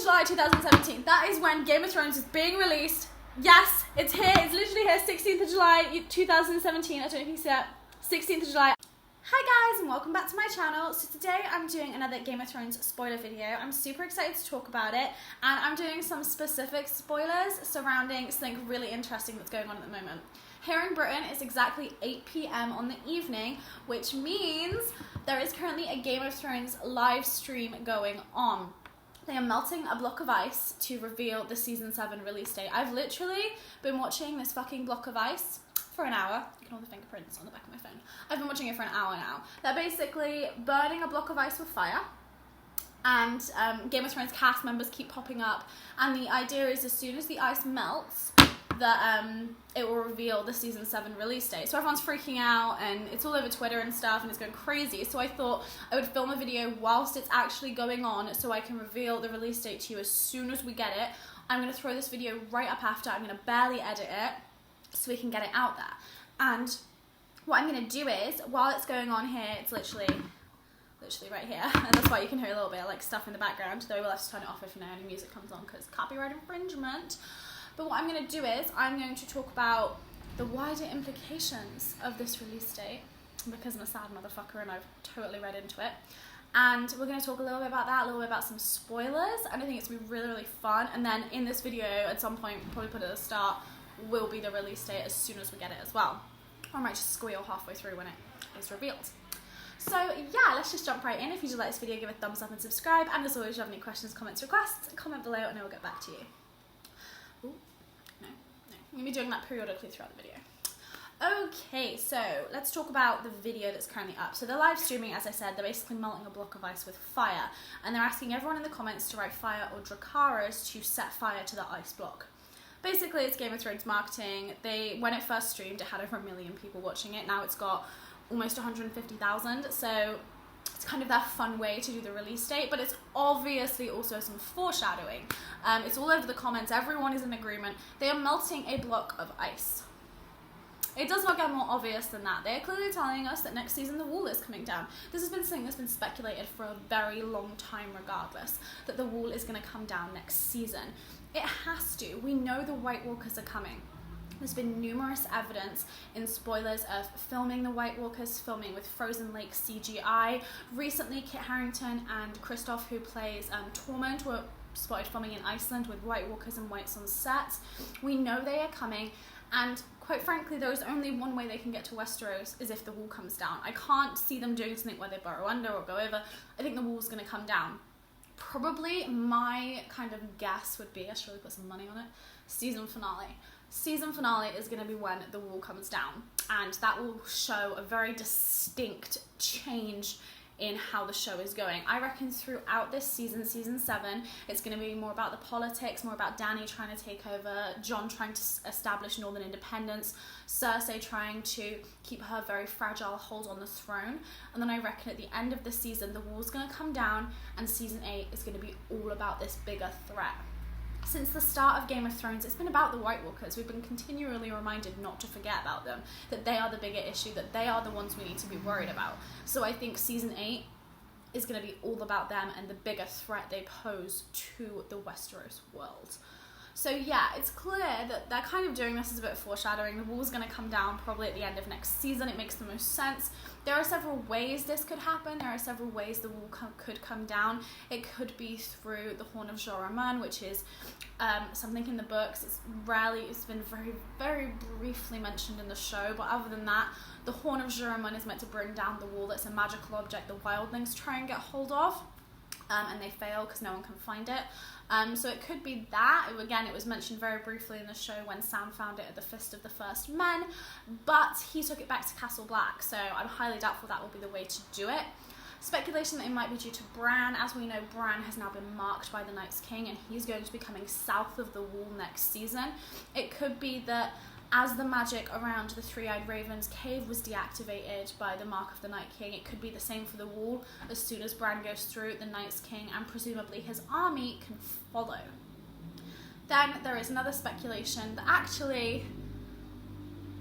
July 2017. That is when Game of Thrones is being released. Yes, it's here. It's literally here. 16th of July 2017. I don't know if you see it. 16th of July. Hi guys and welcome back to my channel. So today I'm doing another Game of Thrones spoiler video. I'm super excited to talk about it, and I'm doing some specific spoilers surrounding something really interesting that's going on at the moment. Here in Britain it's exactly 8 p.m. on the evening, which means there is currently a Game of Thrones live stream going on. They are melting a block of ice to reveal the season 7 release date. I've literally been watching this fucking block of ice for an hour. Ignore the fingerprints on the back of my phone. I've been watching it for an hour now. They're basically burning a block of ice with fire, and Game of Thrones cast members keep popping up, and the idea is as soon as the ice melts that it will reveal the season 7 release date. So everyone's freaking out and it's all over Twitter and stuff and it's going crazy. So I thought I would film a video whilst it's actually going on so I can reveal the release date to you as soon as we get it. I'm going to throw this video right up after. I'm going to barely edit it so we can get it out there. And what I'm going to do is, while it's going on here, it's literally right here, and that's why you can hear a little bit of like stuff in the background, though we'll have to turn it off if any music comes on because copyright infringement. But what I'm going to do is, I'm going to talk about the wider implications of this release date, because I'm a sad motherfucker and I've totally read into it. And we're going to talk a little bit about that, a little bit about some spoilers, and I think it's going to be really, really fun. And then in this video, at some point, probably put it at the start, will be the release date as soon as we get it as well. Or I might just squeal halfway through when it is revealed. So yeah, let's just jump right in. If you did like this video, give it a thumbs up and subscribe. And as always, if you have any questions, comments, requests, comment below and I will get back to you. Ooh, no. I'm going to be doing that periodically throughout the video. Okay, so let's talk about the video that's currently up. So they're live streaming, as I said. They're basically melting a block of ice with fire. And they're asking everyone in the comments to write fire or Dracarys to set fire to the ice block. Basically, it's Game of Thrones marketing. When it first streamed, it had over 1 million people watching it. Now it's got almost 150,000. So it's kind of that fun way to do the release date, but it's obviously also some foreshadowing. It's all over the comments. Everyone is in agreement. They are melting a block of ice. It does not get more obvious than that. They're clearly telling us that next season the wall is coming down. This has been something that's been speculated for a very long time regardless, that the wall is going to come down next season. It has to. We know the White Walkers are coming. There's been numerous evidence in spoilers of filming the White Walkers, filming with Frozen Lake CGI. Recently, Kit Harington and Christoph, who plays Tormund, were spotted filming in Iceland with White Walkers and Whites on set. We know they are coming, and quite frankly, there is only one way they can get to Westeros, is if the wall comes down. I can't see them doing something where they burrow under or go over. I think the wall's going to come down. Probably my kind of guess would be, I should really put some money on it, season finale. Season finale is going to be when the wall comes down, and that will show a very distinct change in how the show is going. I reckon throughout this season, season 7, it's going to be more about the politics, more about Dany trying to take over, Jon trying to establish Northern independence, Cersei trying to keep her very fragile hold on the throne. And then I reckon at the end of the season, the wall's going to come down and season 8 is going to be all about this bigger threat. Since the start of Game of Thrones, it's been about the White Walkers. We've been continually reminded not to forget about them, that they are the bigger issue, that they are the ones we need to be worried about. So I think season 8 is going to be all about them and the bigger threat they pose to the Westeros world. So yeah, it's clear that they're kind of doing this as a bit of foreshadowing. The wall's going to come down probably at the end of next season. It makes the most sense. There are several ways this could happen. There are several ways the wall could come down. It could be through the Horn of Joramun, which is something in the books. It's been very, very briefly mentioned in the show, but other than that, the Horn of Joramun is meant to bring down the wall. That's a magical object the wildlings try and get hold of. And they fail because no one can find it. So it could be that. Again, it was mentioned very briefly in the show when Sam found it at the Fist of the First Men, but he took it back to Castle Black, so I'm highly doubtful that will be the way to do it. Speculation that it might be due to Bran. As we know, Bran has now been marked by the Night's King and he's going to be coming south of the wall next season. It could be that as the magic around the Three-Eyed Raven's cave was deactivated by the mark of the Night King, it could be the same for the wall. As soon as Bran goes through, the Night's King and presumably his army can follow. Then there is another speculation that actually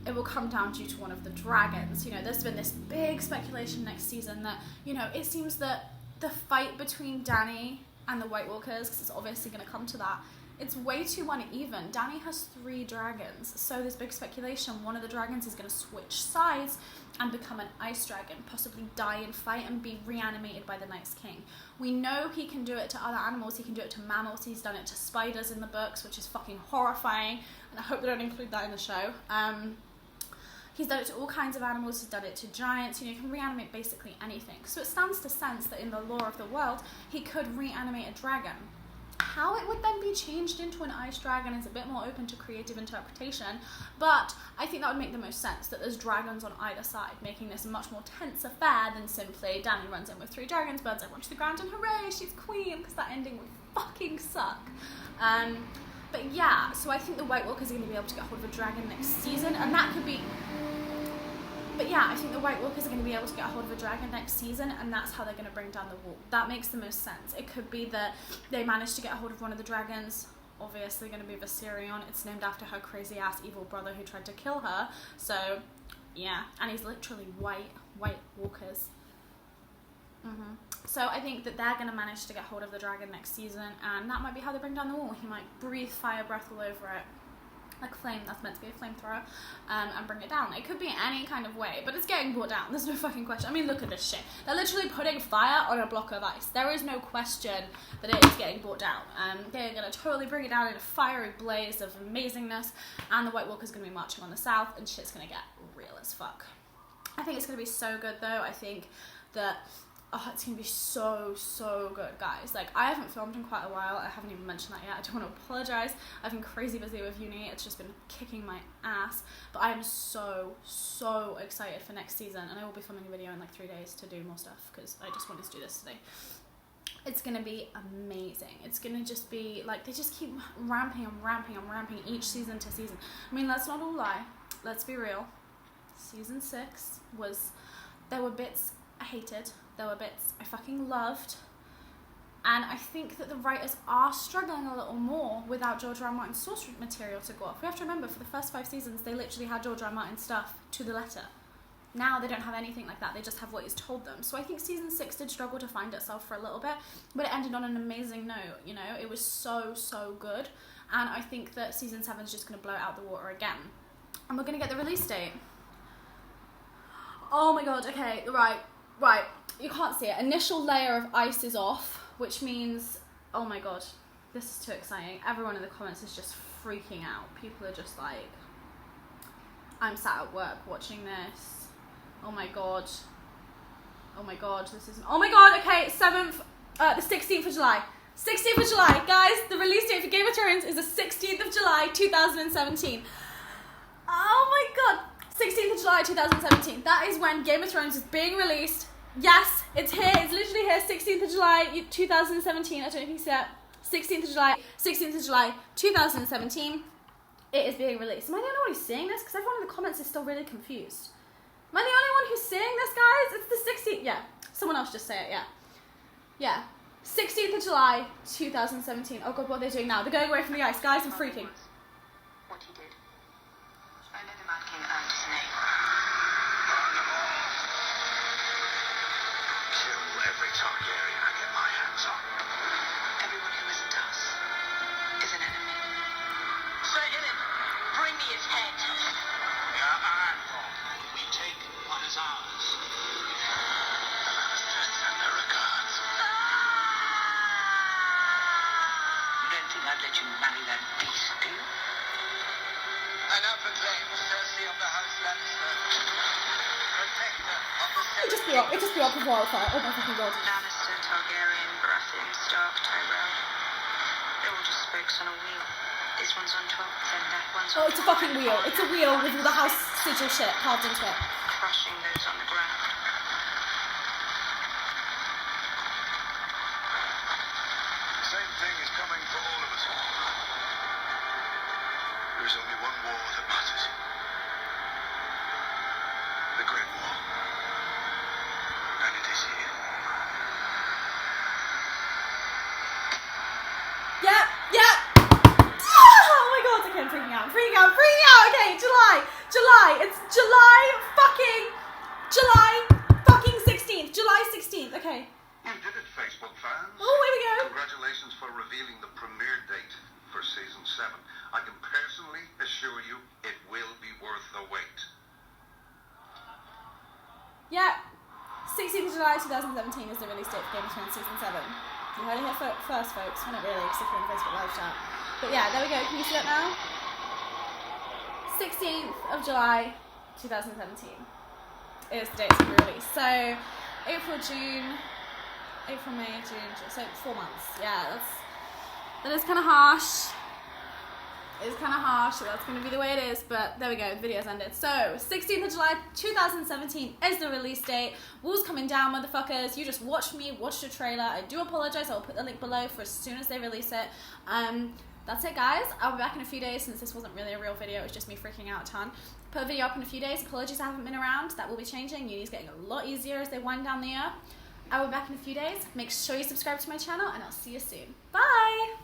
it will come down due to one of the dragons. You know, there's been this big speculation next season that, you know, it seems that the fight between Dany and the White Walkers, because it's obviously going to come to that, it's way too uneven. Dany has 3 dragons, so there's big speculation one of the dragons is going to switch sides and become an ice dragon, possibly die in fight and be reanimated by the Night's King. We know he can do it to other animals, he can do it to mammals, he's done it to spiders in the books, which is fucking horrifying, and I hope they don't include that in the show. He's done it to all kinds of animals, he's done it to giants, you know, he can reanimate basically anything. So it stands to sense that in the lore of the world, he could reanimate a dragon. How it would then be changed into an ice dragon is a bit more open to creative interpretation, but I think that would make the most sense, that there's dragons on either side, making this a much more tense affair than simply Dany runs in with 3 dragons, burns everyone to the ground, and hooray, she's queen, because that ending would fucking suck. But yeah, so I think the White Walkers are going to be able to get hold of a dragon next season, and that could be... But yeah, I think the White Walkers are going to be able to get a hold of a dragon next season, and that's how they're going to bring down the wall. That makes the most sense. It could be that they managed to get a hold of one of the dragons, obviously going to be Viserion. It's named after her crazy-ass evil brother who tried to kill her. So, yeah, and he's literally White Walkers. So I think that they're going to manage to get hold of the dragon next season, and that might be how they bring down the wall. He might breathe fire breath all over it, like flame, that's meant to be a flamethrower, and bring it down. It could be any kind of way, but it's getting brought down. There's no fucking question. I mean, look at this shit. They're literally putting fire on a block of ice. There is no question that it is getting brought down. They're going to totally bring it down in a fiery blaze of amazingness, and the White Walker's going to be marching on the south, and shit's going to get real as fuck. I think it's going to be so good, though. I think that... Oh, it's going to be so good, guys. Like, I haven't filmed in quite a while. I haven't even mentioned that yet. I don't want to apologise. I've been crazy busy with uni. It's just been kicking my ass. But I am so excited for next season. And I will be filming a video in like 3 days to do more stuff, because I just wanted to do this today. It's going to be amazing. It's going to just be, like, they just keep ramping each season to season. I mean, let's not all lie. Let's be real. Season 6 was... There were bits I hated. There were bits I fucking loved, and I think that the writers are struggling a little more without George R. R. Martin's source material to go off. We have to remember, for the first 5 seasons, they literally had George R. R. Martin stuff to the letter. Now they don't have anything like that, they just have what he's told them. So I think season 6 did struggle to find itself for a little bit, but it ended on an amazing note, you know? It was so good, and I think that season 7 is just going to blow it out the water again. And we're going to get the release date. Oh my god, okay, right. You can't see it. Initial layer of ice is off, which means, oh my god, this is too exciting. Everyone in the comments is just freaking out. People are just like, I'm sat at work watching this. Oh my god, this is, oh my god, okay, 7th, the 16th of July. 16th of July, guys, the release date for Game of Thrones is the 16th of July, 2017. Oh my god, 16th of July, 2017. That is when Game of Thrones is being released. Yes, it's here. It's literally here. 16th of July, 2017. I don't know if you see it. 16th of July, 2017. It is being released. Am I the only one who's seeing this? Because everyone in the comments is still really confused. Am I the only one who's seeing this, guys? It's the 16th. Yeah. Someone else just say it. Yeah. 16th of July, 2017. Oh god, what are they doing now? They're going away from the ice. Guys, I'm freaking. What he did. I know the Mad King earned his name. Every Targaryen I get my hands on. Everyone who isn't us is an enemy. Say it in. Bring me his head. We take what is ours. The Lannisters send their regards. You don't think I'd let you marry that beast, do you? I now proclaim Cersei of the House Lannister, protector of the seven. It just blew up with wildfire. Oh my fucking god. Lannister, Targaryen, Baratheon, Stark, Tyrell. They're all just spokes on a wheel. This one's on top, then that one's on Oh, it's a fucking wheel. It's a wheel with all the house sigil shit carved into it. crushing those on the ground. The same thing is coming for all of us. There is only one war that matters. The Great War. And it is here. Yeah. Oh my god, okay, I'm freaking out. Okay, July. It's July fucking 16th. July 16th. Okay. You did it, Facebook fans. Oh, here we go. Congratulations for revealing the premiere date for season 7. I can personally assure you it will be worth the wait. Yeah, 16th of July 2017 is the release date for Game of Thrones season 7. You heard it here first, folks. Well, not really, because if you're on Facebook live chat. But yeah, there we go. Can you see that now? 16th of July 2017 is the date of the release. So April, May, June, so 4 months. Yeah, that is kind of harsh. It's kind of harsh, so that's going to be the way it is, but there we go, the video's ended. So, 16th of July 2017 is the release date. Wall's coming down, motherfuckers. You just watched me, watch the trailer. I do apologize, I'll put the link below for as soon as they release it. That's it, guys. I'll be back in a few days, since this wasn't really a real video, it was just me freaking out a ton. Put a video up in a few days. Apologies I haven't been around. That will be changing. Uni's getting a lot easier as they wind down the year. I will be back in a few days. Make sure you subscribe to my channel, and I'll see you soon. Bye!